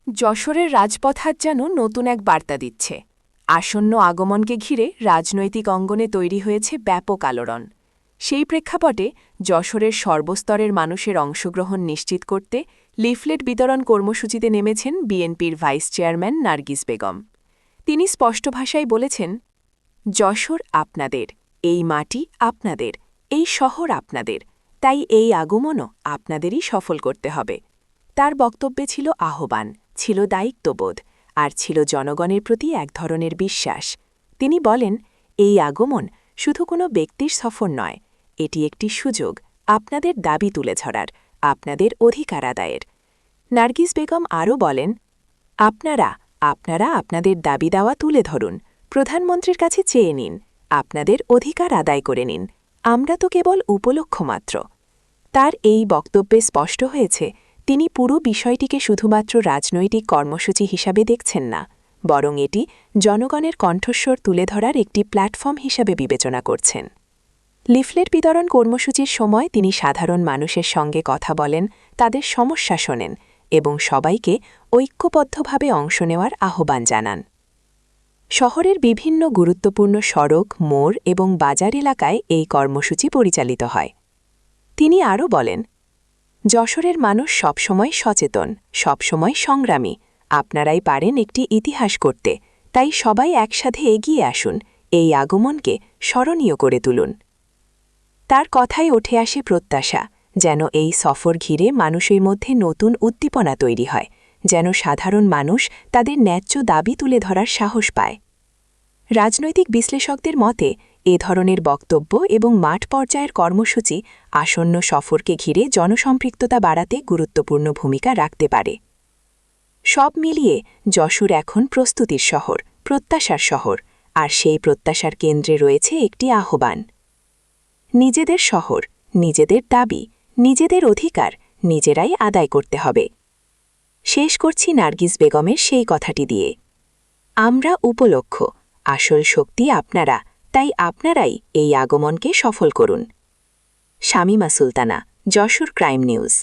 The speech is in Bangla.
যশোরের রাজপথ আজ যেন নতুন এক বার্তা দিচ্ছে। আসন্ন আগমনকে ঘিরে রাজনৈতিক অঙ্গনে তৈরি হয়েছে ব্যাপক আলোড়ন। সেই প্রেক্ষাপটে যশোরের সর্বস্তরের মানুষের অংশগ্রহণ নিশ্চিত করতে লিফলেট বিতরণ কর্মসূচিতে নেমেছেন বিএনপির ভাইস চেয়ারম্যান নার্গিস বেগম। তিনি স্পষ্ট ভাষায় বলেছেন, যশোর আপনাদের, এই মাটি আপনাদের, এই শহর আপনাদের, তাই এই আগমনও আপনাদেরই সফল করতে হবে। তার বক্তব্যে ছিল আহ্বান, ছিল দায়িত্ববোধ, আর ছিল জনগণের প্রতি এক ধরনের বিশ্বাস। তিনি বলেন, এই আগমন শুধু কোনো ব্যক্তির সফর নয়, এটি একটি সুযোগ আপনাদের দাবি তুলে ধরার, আপনাদের অধিকার আদায়ের। নার্গিস বেগম আরও বলেন, আপনারা আপনাদের দাবি দাওয়া তুলে ধরুন, প্রধানমন্ত্রীর কাছে চেয়ে নিন, আপনাদের অধিকার আদায় করে নিন, আমরা তো কেবল উপলক্ষ মাত্র। তার এই বক্তব্যে স্পষ্ট হয়েছে, তিনি পুরো বিষয়টিকে শুধুমাত্র রাজনৈতিক কর্মসূচি হিসাবে দেখছেন না, বরং এটি জনগণের কণ্ঠস্বর তুলে ধরার একটি প্ল্যাটফর্ম হিসাবে বিবেচনা করছেন। লিফলেট বিতরণ কর্মসূচির সময় তিনি সাধারণ মানুষের সঙ্গে কথা বলেন, তাদের সমস্যা শোনেন এবং সবাইকে ঐক্যবদ্ধভাবে অংশ নেওয়ার আহ্বান জানান। শহরের বিভিন্ন গুরুত্বপূর্ণ সড়ক, মোড় এবং বাজার এলাকায় এই কর্মসূচি পরিচালিত হয়। তিনি আরও বলেন, যশোরের মানুষ সবসময় সচেতন, সবসময় সংগ্রামী, আপনারাই পারেন একটি ইতিহাস করতে, তাই সবাই একসাথে এগিয়ে আসুন, এই আগমনকে স্মরণীয় করে তুলুন। তার কথায় উঠে আসে প্রত্যাশা, যেন এই সফর ঘিরে মানুষের মধ্যে নতুন উদ্দীপনা তৈরি হয়, যেন সাধারণ মানুষ তাদের ন্যায্য দাবি তুলে ধরার সাহস পায়। রাজনৈতিক বিশ্লেষকদের মতে এ ধরনের বক্তব্য এবং মাঠ পর্যায়ের কর্মসূচি আসন্ন সফরকে ঘিরে জনসম্পৃক্ততা বাড়াতে গুরুত্বপূর্ণ ভূমিকা রাখতে পারে। সব মিলিয়ে যশোর এখন প্রস্তুতির শহর, প্রত্যাশার শহর, আর সেই প্রত্যাশার কেন্দ্রে রয়েছে একটি আহ্বান। নিজেদের শহর, নিজেদের দাবি, নিজেদের অধিকার নিজেরাই আদায় করতে হবে। শেষ করছি নার্গিস বেগমের সেই কথাটি দিয়ে, আমরা উপলক্ষ, আসল শক্তি আপনারা, তাই আপনারাই এই আগমনকে সফল করুন। Shamima Sultana, Jessore crime news.